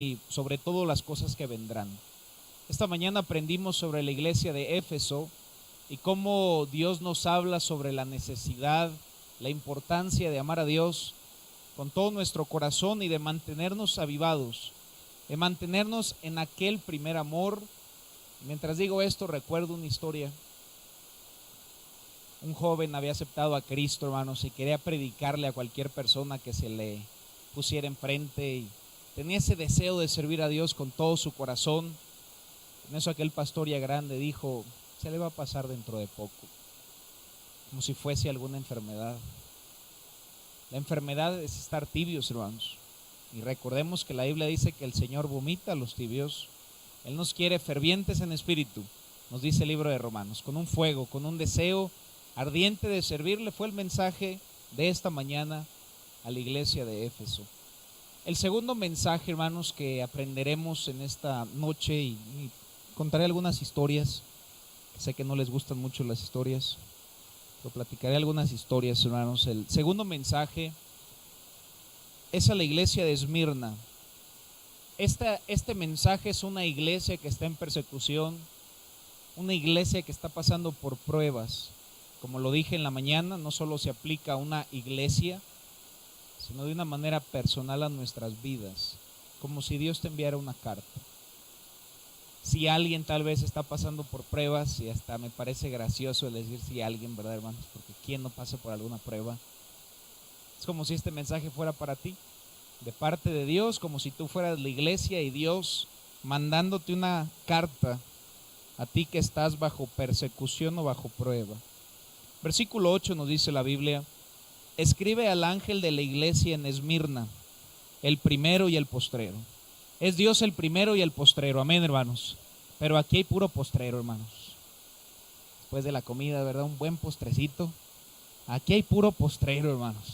y sobre todo las cosas que vendrán. Esta mañana aprendimos sobre la iglesia de Éfeso y cómo Dios nos habla sobre la necesidad, la importancia de amar a Dios con todo nuestro corazón y de mantenernos avivados, de mantenernos en aquel primer amor. Mientras digo esto, recuerdo una historia. Un joven había aceptado a Cristo, hermanos, y quería predicarle a cualquier persona que se le pusiera enfrente, y tenía ese deseo de servir a Dios con todo su corazón. En eso aquel pastor ya grande dijo: se le va a pasar dentro de poco, como si fuese alguna enfermedad. La enfermedad es estar tibios, hermanos, y recordemos que la Biblia dice que el Señor vomita a los tibios. Él nos quiere fervientes en espíritu, nos dice el libro de Romanos, con un fuego, con un deseo ardiente de servirle. Fue el mensaje de esta mañana a la iglesia de Éfeso. El segundo mensaje, hermanos, que aprenderemos en esta noche, y contaré algunas historias. Sé que no les gustan mucho las historias, pero platicaré algunas historias, hermanos. El segundo mensaje es a la iglesia de Esmirna. Este mensaje es una iglesia que está en persecución, una iglesia que está pasando por pruebas. Como lo dije en la mañana, no solo se aplica a una iglesia, sino de una manera personal a nuestras vidas, como si Dios te enviara una carta. Si alguien tal vez está pasando por pruebas, y hasta me parece gracioso el decir si alguien, ¿verdad, hermanos? Porque ¿quién no pasa por alguna prueba? Es como si este mensaje fuera para ti, de parte de Dios, como si tú fueras la iglesia y Dios mandándote una carta a ti que estás bajo persecución o bajo prueba. Versículo 8 nos dice la Biblia: escribe al ángel de la iglesia en Esmirna, el primero y el postrero. Es Dios el primero y el postrero, amén, hermanos. Pero aquí hay puro postrero, hermanos. Después de la comida, ¿verdad? Un buen postrecito. Aquí hay puro postrero, hermanos.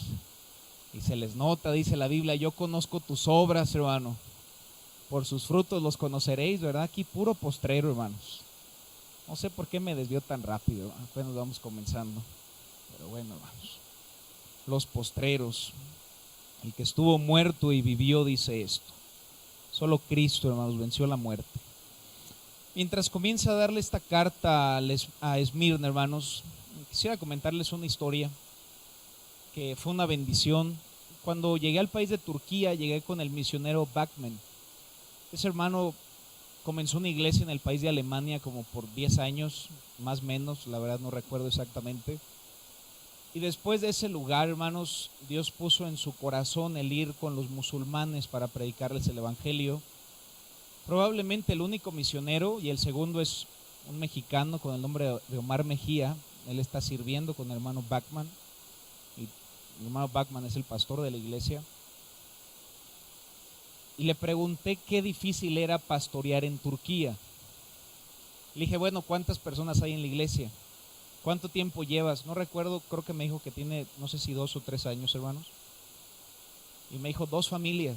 Y se les nota, dice la Biblia: yo conozco tus obras, hermano. Por sus frutos los conoceréis, ¿verdad? Aquí puro postrero, hermanos. No sé por qué me desvió tan rápido. Apenas vamos comenzando. Pero bueno, hermanos. Los postreros. El que estuvo muerto y vivió dice esto. Solo Cristo, hermanos, venció la muerte. Mientras comienza a darle esta carta a Esmirna, hermanos, quisiera comentarles una historia que fue una bendición. Cuando llegué al país de Turquía, llegué con el misionero Bachman. Ese hermano comenzó una iglesia en el país de Alemania como por 10 años, más o menos, la verdad no recuerdo exactamente. Y después de ese lugar, hermanos, Dios puso en su corazón el ir con los musulmanes para predicarles el evangelio. Probablemente el único misionero, y el segundo es un mexicano con el nombre de Omar Mejía. Él está sirviendo con el hermano Bachman, y el hermano Bachman es el pastor de la iglesia. Y le pregunté qué difícil era pastorear en Turquía. Le dije: bueno, ¿cuántas personas hay en la iglesia? ¿Cuánto tiempo llevas? No recuerdo, creo que me dijo que tiene, no sé si 2 o 3 años, hermanos. Y me dijo: 2 familias.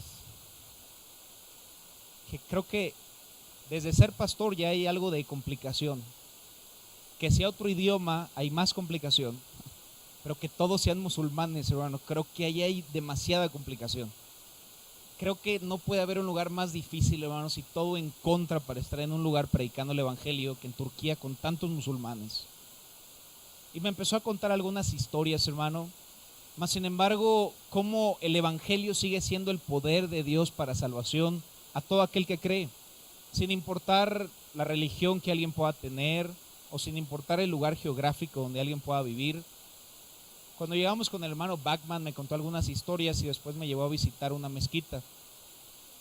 Que creo que desde ser pastor ya hay algo de complicación. Que sea otro idioma hay más complicación, pero que todos sean musulmanes, hermano, creo que ahí hay demasiada complicación. Creo que no puede haber un lugar más difícil, hermanos, y todo en contra para estar en un lugar predicando el evangelio que en Turquía con tantos musulmanes. Y me empezó a contar algunas historias, hermano. Mas sin embargo, cómo el evangelio sigue siendo el poder de Dios para salvación a todo aquel que cree, sin importar la religión que alguien pueda tener, o sin importar el lugar geográfico donde alguien pueda vivir. Cuando llegamos con el hermano Bachman, me contó algunas historias y después me llevó a visitar una mezquita.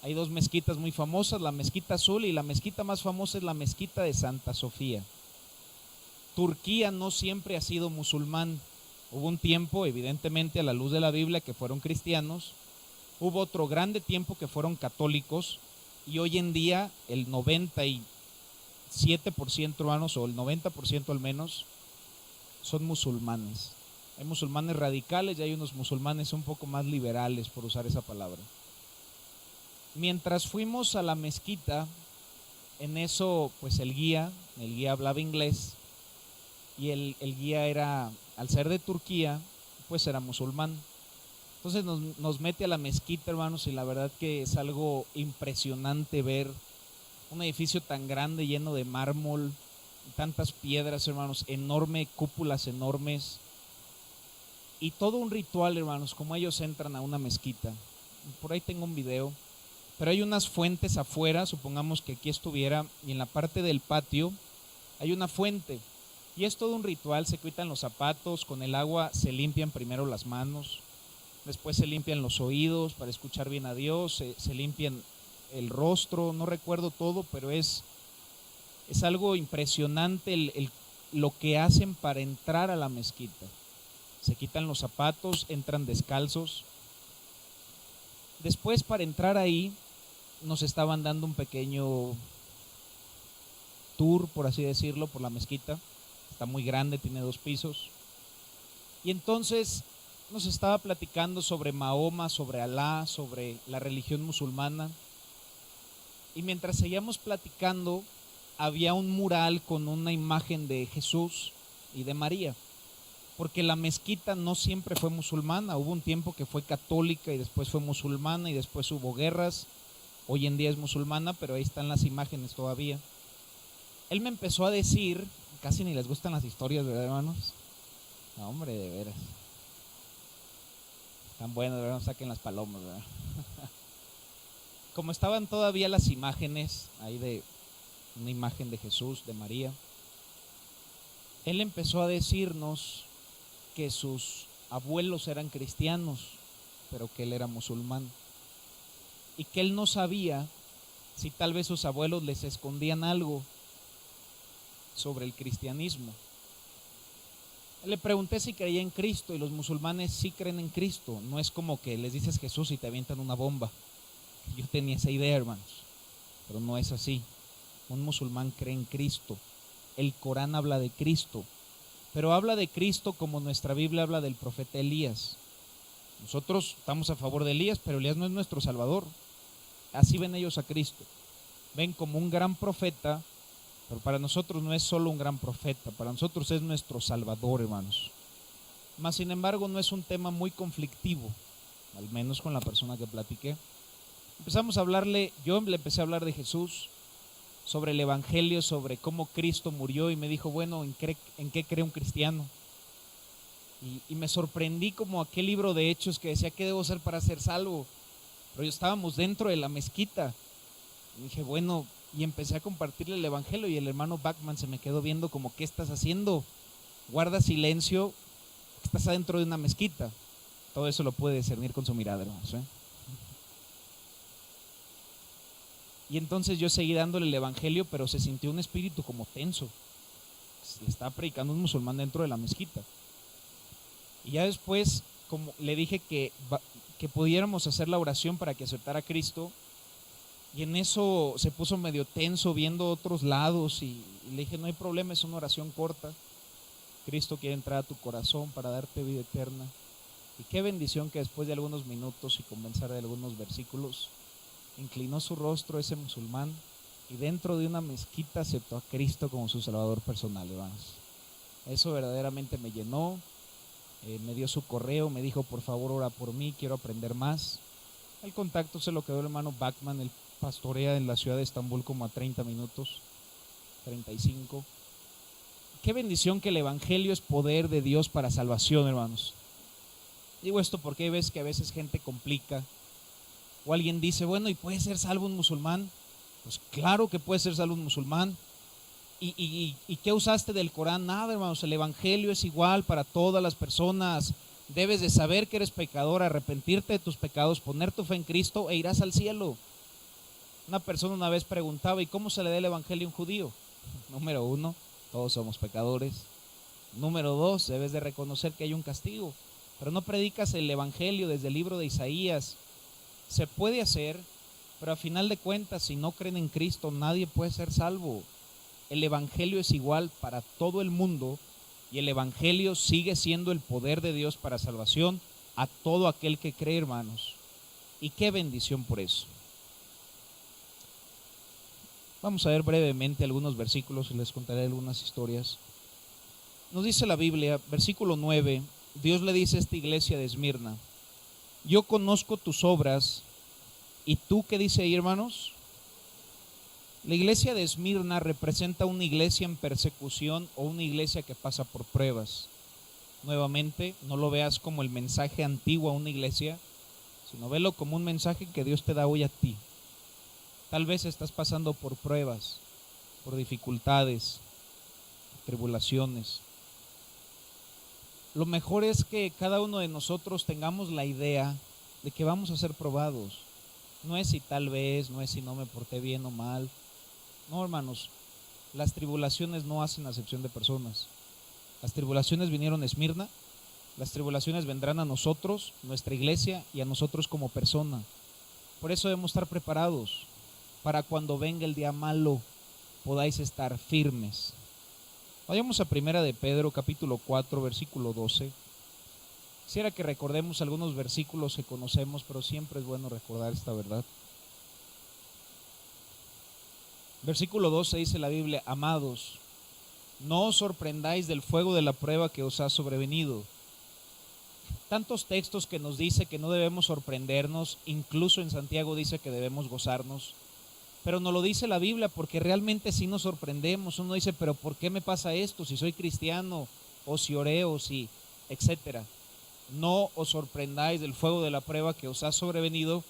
Hay 2 mezquitas muy famosas, la mezquita azul, y la mezquita más famosa es la mezquita de Santa Sofía. Turquía no siempre ha sido musulmán. Hubo un tiempo, evidentemente a la luz de la Biblia, que fueron cristianos. Hubo otro grande tiempo que fueron católicos, y hoy en día el 97%, hermanos, o el 90% al menos, son musulmanes. Hay musulmanes radicales y hay unos musulmanes un poco más liberales, por usar esa palabra. Mientras fuimos a la mezquita, en eso pues el guía hablaba inglés, y el guía era, al ser de Turquía, pues era musulmán. Entonces nos mete a la mezquita, hermanos, y la verdad que es algo impresionante ver un edificio tan grande, lleno de mármol, tantas piedras, hermanos, enormes, cúpulas enormes, y todo un ritual, hermanos, como ellos entran a una mezquita. Por ahí tengo un video, pero hay unas fuentes afuera, supongamos que aquí estuviera, y en la parte del patio hay una fuente, y es todo un ritual. Se quitan los zapatos, con el agua se limpian primero las manos, después se limpian los oídos para escuchar bien a Dios, se limpian el rostro, no recuerdo todo, pero es algo impresionante lo que hacen para entrar a la mezquita. Se quitan los zapatos, entran descalzos. Después, para entrar ahí, nos estaban dando un pequeño tour, por así decirlo, por la mezquita. Está muy grande, tiene 2 pisos. Y entonces nos estaba platicando sobre Mahoma, sobre Alá, sobre la religión musulmana. Y mientras seguíamos platicando, había un mural con una imagen de Jesús y de María, porque la mezquita no siempre fue musulmana. Hubo un tiempo que fue católica y después fue musulmana y después hubo guerras. Hoy en día es musulmana, pero ahí están las imágenes todavía. Él me empezó a decir, casi ni les gustan las historias, ¿verdad, hermanos? No, hombre, de veras. Están buenas, ¿verdad? Saquen las palomas, ¿verdad? Como estaban todavía las imágenes ahí de una imagen de Jesús, de María, él empezó a decirnos que sus abuelos eran cristianos, pero que él era musulmán, y que él no sabía si tal vez sus abuelos les escondían algo sobre el cristianismo. Le pregunté si creía en Cristo, y los musulmanes sí creen en Cristo. No es como que les dices Jesús y te avientan una bomba. Yo tenía esa idea, hermanos, pero no es así. Un musulmán cree en Cristo. El Corán habla de Cristo, pero habla de Cristo como nuestra Biblia habla del profeta Elías. Nosotros estamos a favor de Elías, pero Elías no es nuestro Salvador. Así ven ellos a Cristo. Ven como un gran profeta, pero para nosotros no es solo un gran profeta, para nosotros es nuestro Salvador, hermanos. Mas sin embargo no es un tema muy conflictivo, al menos con la persona que platiqué. Empezamos a hablarle, yo le empecé a hablar de Jesús, sobre el Evangelio, sobre cómo Cristo murió, y me dijo, bueno, ¿en qué cree un cristiano? Y me sorprendí como aquel libro de Hechos que decía, ¿qué debo hacer para ser salvo? Pero yo estábamos dentro de la mezquita. Y dije, bueno, y empecé a compartirle el Evangelio, y el hermano Bachman se me quedó viendo como, ¿qué estás haciendo? Guarda silencio, estás adentro de una mezquita. Todo eso lo puede discernir con su mirada, hermanos, ¿eh? Y entonces yo seguí dándole el Evangelio, pero se sintió un espíritu como tenso. Le estaba predicando un musulmán dentro de la mezquita. Y ya después, como le dije que pudiéramos hacer la oración para que aceptara a Cristo, y en eso se puso medio tenso viendo otros lados, y le dije, no hay problema, es una oración corta. Cristo quiere entrar a tu corazón para darte vida eterna. Y qué bendición que después de algunos minutos y comenzar de algunos versículos, inclinó su rostro ese musulmán, y dentro de una mezquita aceptó a Cristo como su Salvador personal, hermanos. Eso verdaderamente me llenó. Me dio su correo, me dijo, por favor ora por mí, quiero aprender más. El contacto se lo quedó el hermano Bachman. Él pastorea en la ciudad de Estambul como a 30 minutos, 35. Qué bendición que el Evangelio es poder de Dios para salvación, hermanos. Digo esto porque hay veces que a veces gente complica, o alguien dice, bueno, ¿y puede ser salvo un musulmán? Pues claro que puede ser salvo un musulmán. ¿Y qué usaste del Corán? Nada, hermanos, el Evangelio es igual para todas las personas. Debes de saber que eres pecador, arrepentirte de tus pecados, poner tu fe en Cristo e irás al cielo. Una persona una vez preguntaba, ¿y cómo se le da el Evangelio a un judío? Número 1, todos somos pecadores. Número 2, debes de reconocer que hay un castigo. Pero no predicas el Evangelio desde el libro de Isaías. Se puede hacer, pero a final de cuentas, si no creen en Cristo, nadie puede ser salvo. El Evangelio es igual para todo el mundo, y el Evangelio sigue siendo el poder de Dios para salvación a todo aquel que cree, hermanos. Y qué bendición por eso. Vamos a ver brevemente algunos versículos y les contaré algunas historias. Nos dice la Biblia, versículo 9, Dios le dice a esta iglesia de Esmirna, yo conozco tus obras. ¿Y tú qué dice ahí, hermanos? La iglesia de Esmirna representa una iglesia en persecución o una iglesia que pasa por pruebas. Nuevamente, no lo veas como el mensaje antiguo a una iglesia, sino velo como un mensaje que Dios te da hoy a ti. Tal vez estás pasando por pruebas, por dificultades, por tribulaciones. Lo mejor es que cada uno de nosotros tengamos la idea de que vamos a ser probados. No es si tal vez, no es si no me porté bien o mal. No, hermanos, las tribulaciones no hacen acepción de personas. Las tribulaciones vinieron a Esmirna, las tribulaciones vendrán a nosotros, nuestra iglesia y a nosotros como persona. Por eso debemos estar preparados para cuando venga el día malo podáis estar firmes. Vayamos a Primera de Pedro, capítulo 4, versículo 12. Quisiera que recordemos algunos versículos que conocemos, pero siempre es bueno recordar esta verdad. Versículo 12 dice la Biblia: amados, no os sorprendáis del fuego de la prueba que os ha sobrevenido. Tantos textos que nos dice que no debemos sorprendernos, incluso en Santiago dice que debemos gozarnos, pero nos lo dice la Biblia porque realmente sí nos sorprendemos. Uno dice, pero ¿por qué me pasa esto? Si soy cristiano, o si oré, o si, etcétera. No os sorprendáis del fuego de la prueba que os ha sobrevenido,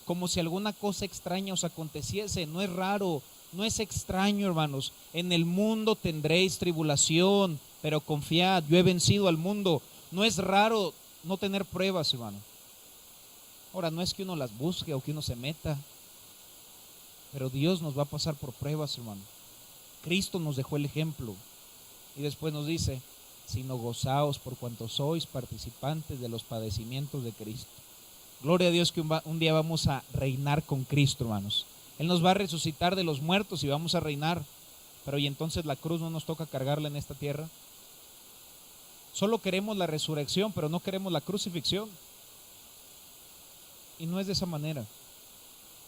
como si alguna cosa extraña os aconteciese. No es raro, no es extraño, hermanos. En el mundo tendréis tribulación, pero confiad, yo he vencido al mundo. No es raro no tener pruebas, hermano. Ahora, no es que uno las busque o que uno se meta, pero Dios nos va a pasar por pruebas, hermano. Cristo nos dejó el ejemplo y después nos dice, sino gozaos por cuanto sois participantes de los padecimientos de Cristo. Gloria a Dios que un día vamos a reinar con Cristo, hermanos. Él nos va a resucitar de los muertos y vamos a reinar. Pero ¿y entonces la cruz no nos toca cargarla en esta tierra? Solo queremos la resurrección, pero no queremos la crucifixión. Y no es de esa manera.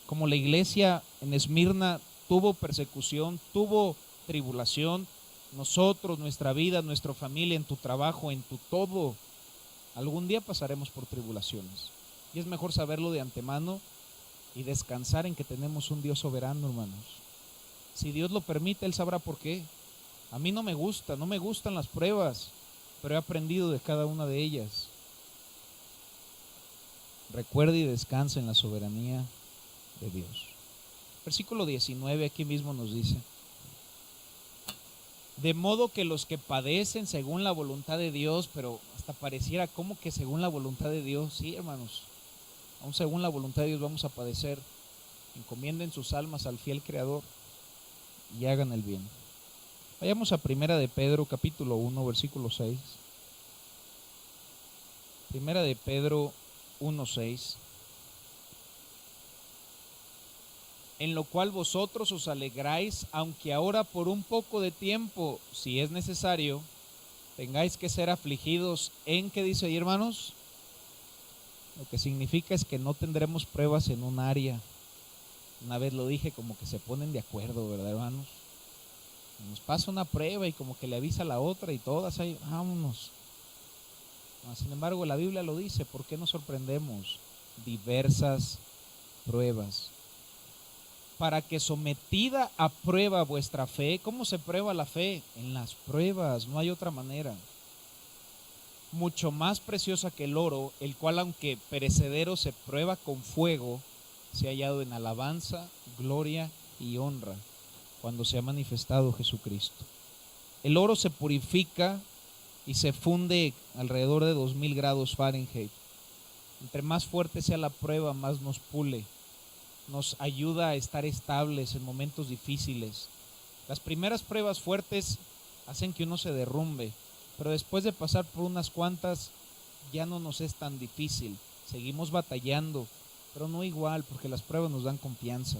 Como la iglesia en Esmirna tuvo persecución, tuvo tribulación, nosotros, nuestra vida, nuestra familia, en tu trabajo, en tu todo, algún día pasaremos por tribulaciones. Y es mejor saberlo de antemano y descansar en que tenemos un Dios soberano, hermanos. Si Dios lo permite, Él sabrá por qué. A mí no me gustan las pruebas, pero he aprendido de cada una de ellas. Recuerde y descanse en la soberanía de Dios. Versículo 19 aquí mismo nos dice: de modo que los que padecen según la voluntad de Dios, pero hasta pareciera como que según la voluntad de Dios, sí, hermanos, aún según la voluntad de Dios vamos a padecer. Encomienden sus almas al fiel Creador y hagan el bien. Vayamos a Primera de Pedro, capítulo 1, versículo 6. Primera de Pedro 1, 6. En lo cual vosotros os alegráis, aunque ahora por un poco de tiempo, si es necesario, tengáis que ser afligidos en, ¿qué dice ahí, hermanos? Lo que significa es que no tendremos pruebas en un área. Una vez lo dije, como que se ponen de acuerdo, ¿verdad, hermanos? Nos pasa una prueba y como que le avisa a la otra y todas ahí, vámonos. Sin embargo, la Biblia lo dice, ¿por qué nos sorprendemos? Diversas pruebas. Para que sometida a prueba vuestra fe, ¿cómo se prueba la fe? En las pruebas, no hay otra manera. Mucho más preciosa que el oro, el cual aunque perecedero se prueba con fuego, se ha hallado en alabanza, gloria y honra cuando se ha manifestado Jesucristo. El oro se purifica y se funde alrededor de 2000 grados Fahrenheit. Entre más fuerte sea la prueba, más nos pule, nos ayuda a estar estables en momentos difíciles. Las primeras pruebas fuertes hacen que uno se derrumbe, pero después de pasar por unas cuantas ya no nos es tan difícil. Seguimos batallando, pero no igual, porque las pruebas nos dan confianza.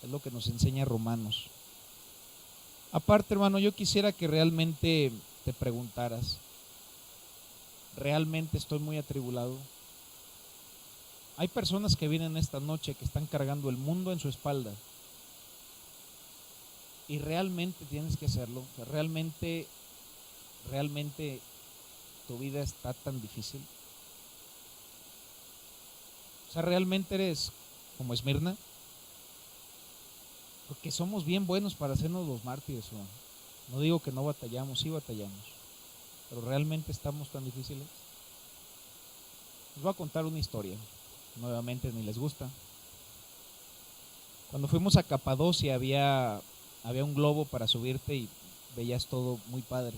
Es lo que nos enseña Romanos. Aparte, hermano, yo quisiera que realmente te preguntaras, ¿realmente estoy muy atribulado? Hay personas que vienen esta noche que están cargando el mundo en su espalda. Y realmente tienes que hacerlo. O sea, realmente tu vida está tan difícil. O sea, ¿realmente eres como Esmirna? Porque somos bien buenos para hacernos los mártires, hermano. No digo que no batallamos, sí batallamos, pero ¿realmente estamos tan difíciles? Les voy a contar una historia, nuevamente ni les gusta. Cuando fuimos a Capadocia había un globo para subirte y veías todo muy padre.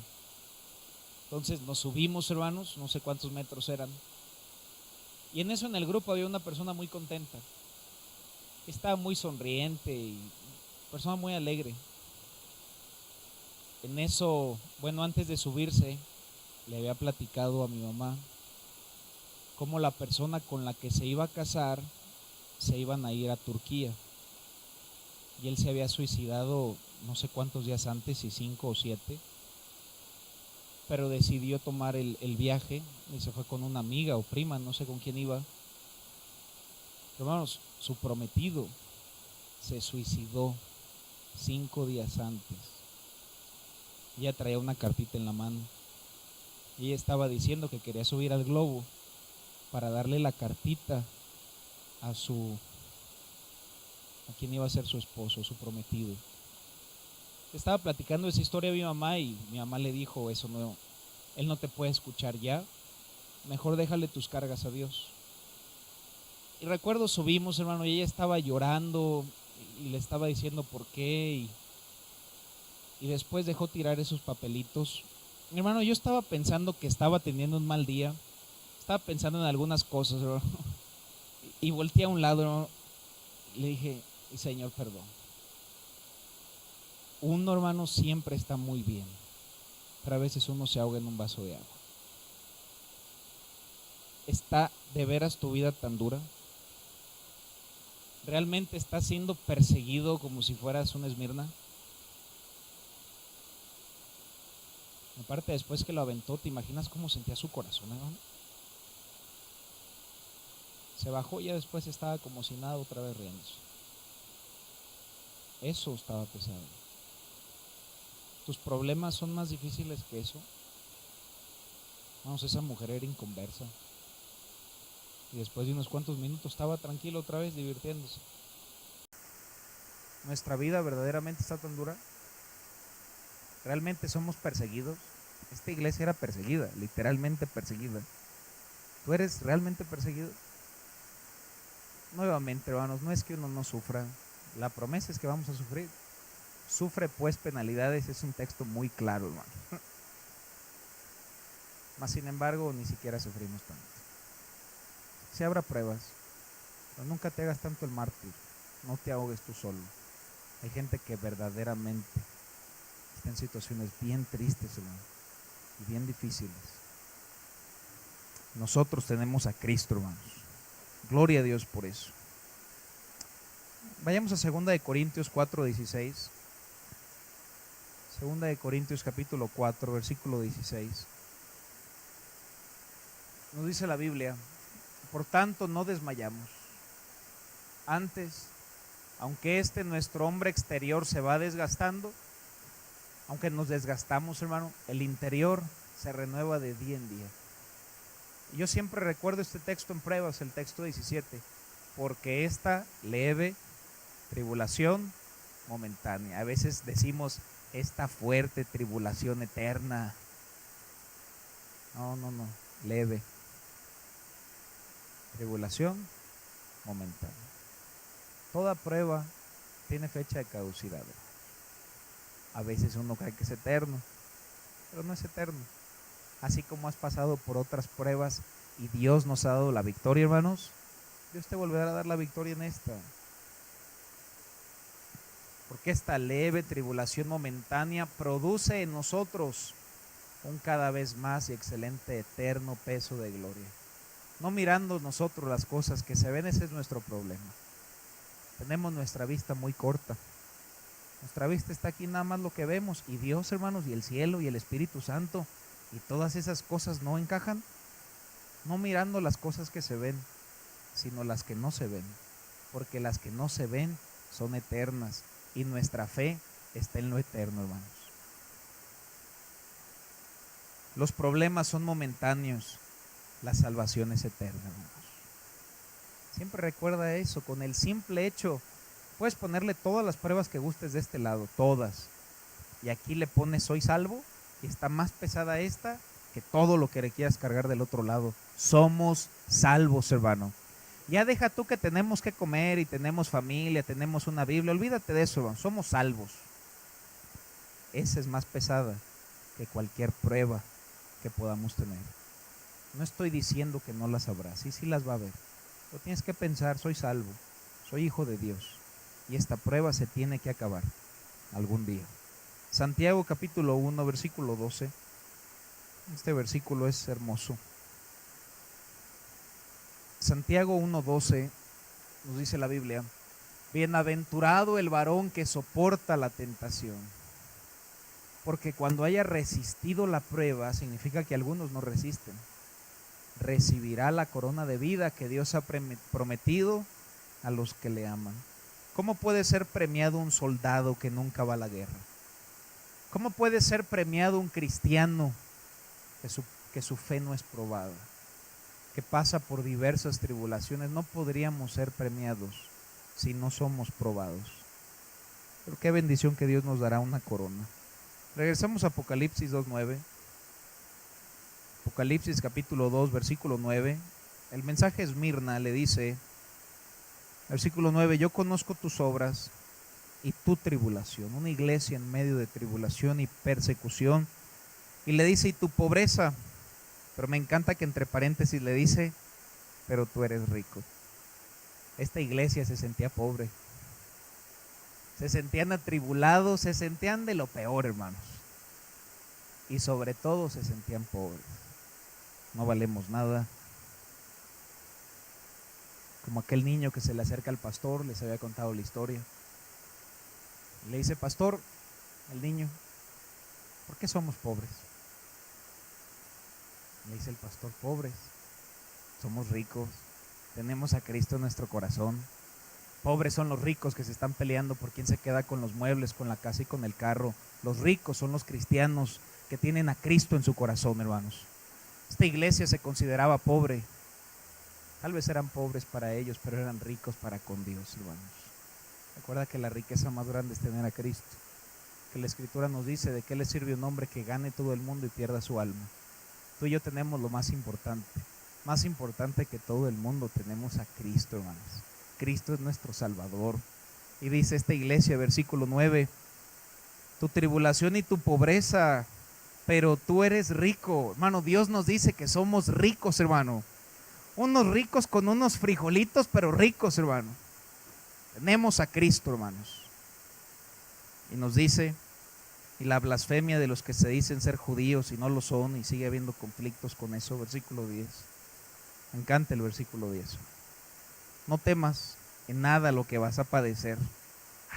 Entonces nos subimos, hermanos, no sé cuántos metros eran. Y en eso en el grupo había una persona muy contenta. Estaba muy sonriente y persona muy alegre. En eso, bueno, antes de subirse, le había platicado a mi mamá cómo la persona con la que se iba a casar se iban a ir a Turquía. Y él se había suicidado no sé cuántos días antes, si 5 o 7, pero decidió tomar el viaje y se fue con una amiga o prima, no sé con quién iba. Hermanos, su prometido se suicidó 5 días antes. Ella traía una cartita en la mano y ella estaba diciendo que quería subir al globo para darle la cartita a quien iba a ser su esposo, su prometido. Estaba platicando esa historia a mi mamá y mi mamá le dijo, eso no, él no te puede escuchar ya, mejor déjale tus cargas a Dios. Y recuerdo subimos, hermano, y ella estaba llorando y le estaba diciendo por qué y después dejó tirar esos papelitos. Mi hermano, yo estaba pensando que estaba teniendo un mal día, estaba pensando en algunas cosas, hermano, y volteé a un lado, hermano, y le dije, Señor, perdón. Uno, hermano, siempre está muy bien, pero a veces uno se ahoga en un vaso de agua. ¿Está de veras tu vida tan dura? ¿Realmente estás siendo perseguido como si fueras una Esmirna? Aparte, después que lo aventó, ¿te imaginas cómo sentía su corazón, hermano? Se bajó y ya después estaba como si nada, otra vez riéndose. Eso estaba pesado. ¿Tus problemas son más difíciles que eso? Vamos, esa mujer era inconversa. Y después de unos cuantos minutos estaba tranquilo otra vez, divirtiéndose. ¿Nuestra vida verdaderamente está tan dura? ¿Realmente somos perseguidos? Esta iglesia era perseguida, literalmente perseguida. ¿Tú eres realmente perseguido? Nuevamente, hermanos, no es que uno no sufra. La promesa es que vamos a sufrir. Sufre pues penalidades, es un texto muy claro, hermano. Mas sin embargo, ni siquiera sufrimos tanto. Si habrá pruebas, pero nunca te hagas tanto el mártir. No te ahogues tú solo. Hay gente que verdaderamente está en situaciones bien tristes, hermano, y bien difíciles. Nosotros tenemos a Cristo, hermanos. Gloria a Dios por eso. Vayamos a 2 de Corintios 4:16. 2 de Corintios capítulo 4, versículo 16. Nos dice la Biblia, por tanto no desmayamos. Antes, aunque nuestro hombre exterior se va desgastando, aunque nos desgastamos, hermano, el interior se renueva de día en día. Y yo siempre recuerdo este texto en pruebas, el texto 17, porque esta leve tribulación momentánea. A veces decimos esta fuerte tribulación eterna. No, leve. Tribulación momentánea. Toda prueba tiene fecha de caducidad. A veces uno cree que es eterno, pero no es eterno. Así como has pasado por otras pruebas y Dios nos ha dado la victoria, hermanos, Dios te volverá a dar la victoria en esta. Porque esta leve tribulación momentánea produce en nosotros un cada vez más y excelente eterno peso de gloria. No mirando nosotros las cosas que se ven, ese es nuestro problema. Tenemos nuestra vista muy corta. Nuestra vista está aquí nada más lo que vemos. Y Dios, hermanos, y el cielo y el Espíritu Santo y todas esas cosas no encajan. No mirando las cosas que se ven, sino las que no se ven. Porque las que no se ven son eternas. Y nuestra fe está en lo eterno, hermanos. Los problemas son momentáneos. La salvación es eterna, hermanos. Siempre recuerda eso, con el simple hecho, puedes ponerle todas las pruebas que gustes de este lado, todas. Y aquí le pones soy salvo y está más pesada esta que todo lo que le quieras cargar del otro lado. Somos salvos, hermano. Ya deja tú que tenemos que comer y tenemos familia, tenemos una Biblia. Olvídate de eso, hermano. Somos salvos. Esa es más pesada que cualquier prueba que podamos tener. No estoy diciendo que no las habrá, sí las va a haber. Pero tienes que pensar, soy salvo, soy hijo de Dios. Y esta prueba se tiene que acabar algún día. Santiago capítulo 1, versículo 12. Este versículo es hermoso. Santiago 1:12 nos dice la Biblia: bienaventurado el varón que soporta la tentación, porque cuando haya resistido la prueba, significa que algunos no resisten, recibirá la corona de vida que Dios ha prometido a los que le aman. ¿Cómo puede ser premiado un soldado que nunca va a la guerra? ¿Cómo puede ser premiado un cristiano que su fe no es probada, que pasa por diversas tribulaciones? No podríamos ser premiados si no somos probados. Pero qué bendición que Dios nos dará una corona. Regresamos a Apocalipsis 2:9. Apocalipsis capítulo 2, versículo 9. El mensaje Esmirna le dice, versículo 9: yo conozco tus obras y tu tribulación. Una iglesia en medio de tribulación y persecución. Y le dice, y tu pobreza. Pero me encanta que entre paréntesis le dice, pero tú eres rico. Esta iglesia se sentía pobre, se sentían atribulados, se sentían de lo peor, hermanos. Y sobre todo se sentían pobres. No valemos nada. Como aquel niño que se le acerca al pastor, les había contado la historia. Le dice, pastor, el niño, ¿por qué somos pobres? Le dice el pastor, pobres, somos ricos, tenemos a Cristo en nuestro corazón. Pobres son los ricos que se están peleando por quién se queda con los muebles, con la casa y con el carro. Los ricos son los cristianos que tienen a Cristo en su corazón, hermanos. Esta iglesia se consideraba pobre. Tal vez eran pobres para ellos, pero eran ricos para con Dios, hermanos. Recuerda que la riqueza más grande es tener a Cristo. Que la Escritura nos dice, ¿de qué le sirve un hombre que gane todo el mundo y pierda su alma? Tú y yo tenemos lo más importante que todo el mundo, tenemos a Cristo, hermanos. Cristo es nuestro Salvador. Y dice esta iglesia, versículo 9, tu tribulación y tu pobreza, pero tú eres rico. Hermano, Dios nos dice que somos ricos, hermano. Unos ricos con unos frijolitos, pero ricos, hermano. Tenemos a Cristo, hermanos. Y nos dice, y la blasfemia de los que se dicen ser judíos y no lo son, y sigue habiendo conflictos con eso, versículo 10. Me encanta el versículo 10. No temas en nada lo que vas a padecer.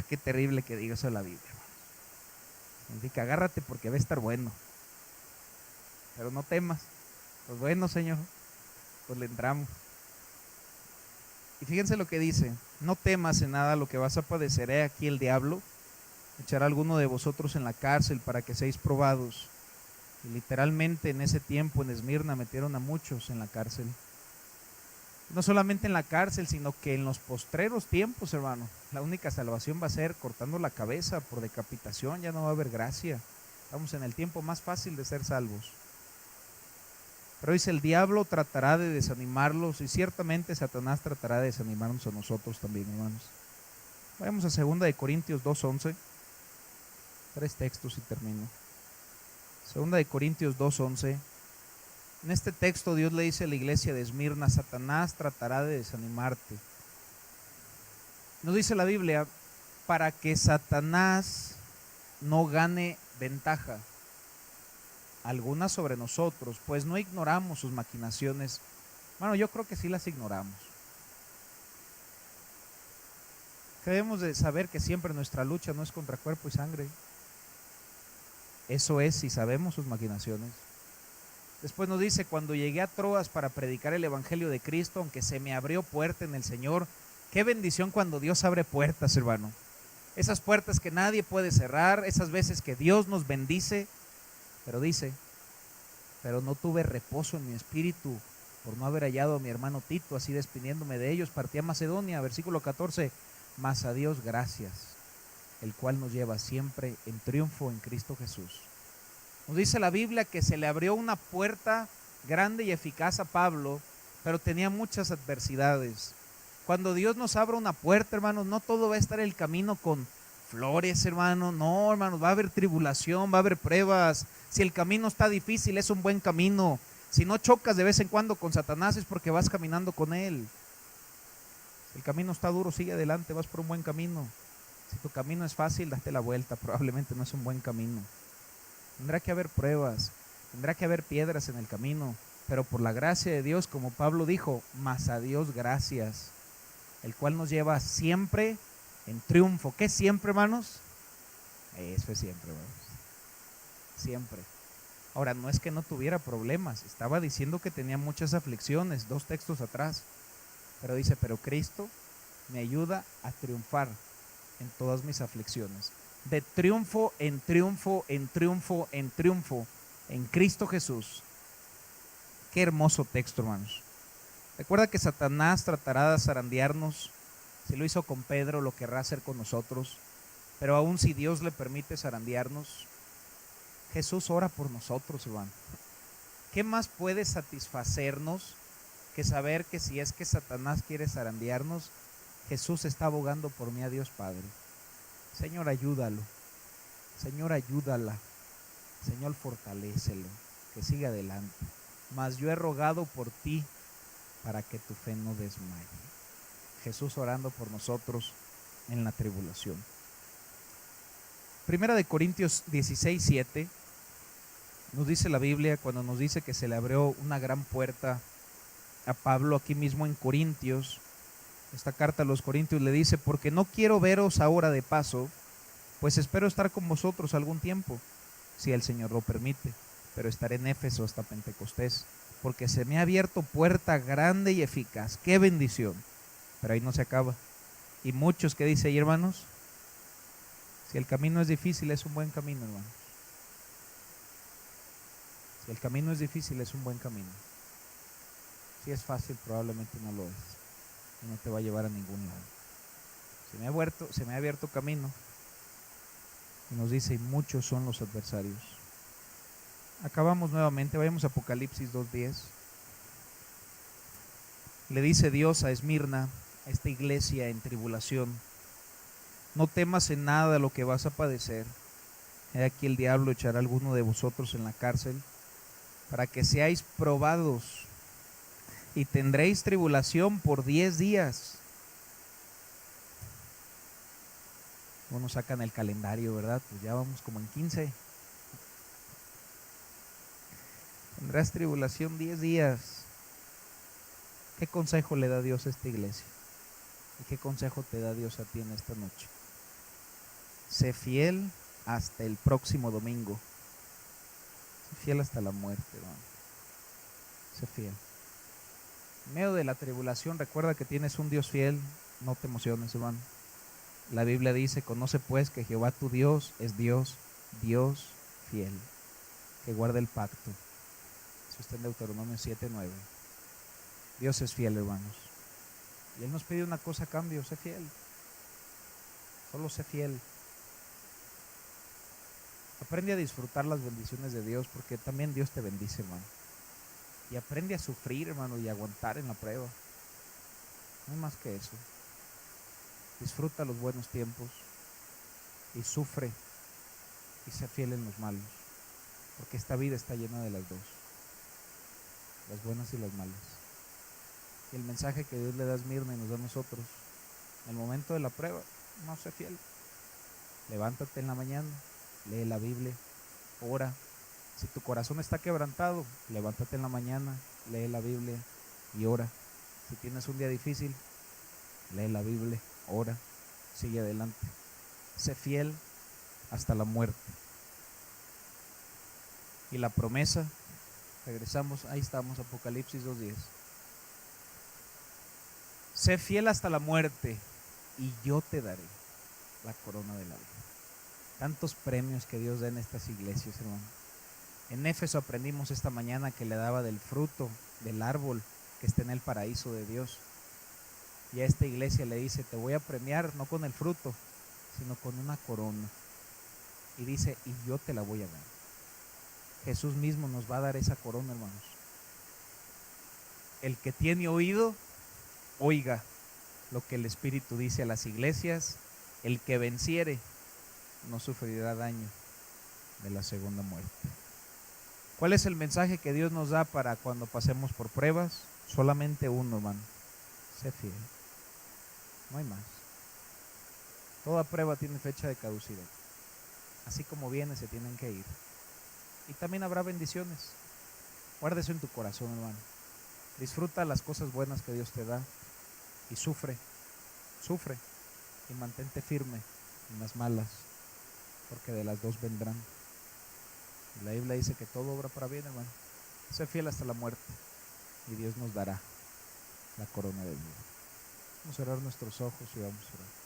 Qué terrible que diga eso la Biblia. Significa, agárrate porque va a estar bueno. Pero no temas. Pues bueno, Señor, pues le entramos. Y fíjense lo que dice, no temas en nada lo que vas a padecer. He aquí el diablo echará a alguno de vosotros en la cárcel para que seáis probados. Y literalmente en ese tiempo en Esmirna metieron a muchos en la cárcel. No solamente en la cárcel, sino que en los postreros tiempos, hermano, la única salvación va a ser cortando la cabeza por decapitación. Ya no va a haber gracia. Estamos en el tiempo más fácil de ser salvos. Pero dice, el diablo tratará de desanimarlos, y ciertamente Satanás tratará de desanimarnos a nosotros también, hermanos. Vayamos a 2 de Corintios 2:11. 3 textos y termino. 2 de Corintios 2:11. En este texto Dios le dice a la iglesia de Esmirna, Satanás tratará de desanimarte. Nos dice la Biblia, para que Satanás no gane ventaja alguna sobre nosotros, pues no ignoramos sus maquinaciones. Bueno, yo creo que sí las ignoramos. Debemos de saber que siempre nuestra lucha no es contra cuerpo y sangre. Eso es, si sabemos sus maquinaciones. Después nos dice, cuando llegué a Troas para predicar el evangelio de Cristo, aunque se me abrió puerta en el Señor. Qué bendición cuando Dios abre puertas, hermano. Esas puertas que nadie puede cerrar, esas veces que Dios nos bendice. Pero dice, pero no tuve reposo en mi espíritu, por no haber hallado a mi hermano Tito, así despidiéndome de ellos, partí a Macedonia. Versículo 14, mas a Dios gracias, el cual nos lleva siempre en triunfo en Cristo Jesús. Nos dice la Biblia que se le abrió una puerta grande y eficaz a Pablo, pero tenía muchas adversidades. Cuando Dios nos abra una puerta, hermanos, no todo va a estar el camino con flores, hermanos. No, hermanos, va a haber tribulación, va a haber pruebas. Si el camino está difícil, es un buen camino. Si no chocas de vez en cuando con Satanás, es porque vas caminando con él. Si el camino está duro, sigue adelante, vas por un buen camino. Si tu camino es fácil, date la vuelta, probablemente no es un buen camino. Tendrá que haber pruebas, tendrá que haber piedras en el camino, pero por la gracia de Dios, como Pablo dijo, mas a Dios gracias, el cual nos lleva siempre en triunfo. ¿Qué siempre, hermanos? Eso es siempre, hermanos. Siempre. Ahora, no es que no tuviera problemas, estaba diciendo que tenía muchas aflicciones, 2 textos atrás, pero dice, pero Cristo me ayuda a triunfar en todas mis aflicciones. De triunfo en triunfo, en triunfo, en triunfo, en Cristo Jesús. Qué hermoso texto, hermanos. Recuerda que Satanás tratará de zarandearnos. Si lo hizo con Pedro, lo querrá hacer con nosotros. Pero aún si Dios le permite zarandearnos, Jesús ora por nosotros, hermano. ¿Qué más puede satisfacernos que saber que si es que Satanás quiere zarandearnos, Jesús está abogando por mí a Dios Padre? Señor, ayúdalo. Señor, ayúdala. Señor, fortalécelo, que siga adelante. Mas yo he rogado por ti para que tu fe no desmaye. Jesús orando por nosotros en la tribulación. Primera de Corintios 16:7 nos dice la Biblia, cuando nos dice que se le abrió una gran puerta a Pablo aquí mismo en Corintios. Esta carta a los Corintios le dice, porque no quiero veros ahora de paso, pues espero estar con vosotros algún tiempo, si el Señor lo permite, pero estaré en Éfeso hasta Pentecostés, porque se me ha abierto puerta grande y eficaz. ¡Qué bendición! Pero ahí no se acaba. Y muchos que dice ahí, hermanos, si el camino es difícil, es un buen camino, hermanos. Si el camino es difícil, es un buen camino. Si es fácil, probablemente no lo es. Y no te va a llevar a ningún lado. Se me ha abierto camino. Y nos dice, y muchos son los adversarios. Acabamos nuevamente, vayamos a Apocalipsis 2:10. Le dice Dios a Esmirna, a esta iglesia en tribulación, no temas en nada lo que vas a padecer. He aquí el diablo echará a alguno de vosotros en la cárcel, para que seáis probados, y tendréis tribulación por 10 días. Bueno, sacan el calendario, ¿verdad? Pues ya vamos como en 15. Tendrás tribulación 10 días. ¿Qué consejo le da Dios a esta iglesia? ¿Y qué consejo te da Dios a ti en esta noche? Sé fiel hasta el próximo domingo. Sé fiel hasta la muerte, hermano. Sé fiel. En medio de la tribulación, recuerda que tienes un Dios fiel. No te emociones, hermano. La Biblia dice, conoce pues que Jehová tu Dios es Dios, Dios fiel, que guarda el pacto. Eso está en Deuteronomio 7:9. Dios es fiel, hermanos. Y Él nos pide una cosa a cambio, sé fiel. Solo sé fiel. Aprende a disfrutar las bendiciones de Dios, porque también Dios te bendice, hermano. Y aprende a sufrir, hermano, y a aguantar en la prueba. No hay más que eso. Disfruta los buenos tiempos y sufre y sé fiel en los malos, porque esta vida está llena de las dos, las buenas y las malas. Y el mensaje que Dios le da a Esmirna y nos da a nosotros, en el momento de la prueba, no sé fiel. Levántate en la mañana, lee la Biblia, ora. Si tu corazón está quebrantado, levántate en la mañana, lee la Biblia y ora. Si tienes un día difícil, lee la Biblia, ora, sigue adelante. Sé fiel hasta la muerte. Y la promesa, regresamos, ahí estamos, Apocalipsis 2:10. Sé fiel hasta la muerte y yo te daré la corona de la vida. Tantos premios que Dios da en estas iglesias, hermano. En Éfeso aprendimos esta mañana que le daba del fruto del árbol que esté en el paraíso de Dios. Y a esta iglesia le dice, te voy a premiar no con el fruto, sino con una corona. Y dice, y yo te la voy a dar. Jesús mismo nos va a dar esa corona, hermanos. El que tiene oído, oiga lo que el Espíritu dice a las iglesias. El que venciere no sufrirá daño de la segunda muerte. ¿Cuál es el mensaje que Dios nos da para cuando pasemos por pruebas? Solamente uno, hermano. Sé fiel. No hay más. Toda prueba tiene fecha de caducidad. Así como viene, se tienen que ir. Y también habrá bendiciones. Guarda eso en tu corazón, hermano. Disfruta las cosas buenas que Dios te da y sufre y mantente firme en las malas, porque de las dos vendrán. Y la Biblia dice que todo obra para bien, hermano. Sé fiel hasta la muerte y Dios nos dará la corona de vida. Vamos a cerrar nuestros ojos y vamos a orar.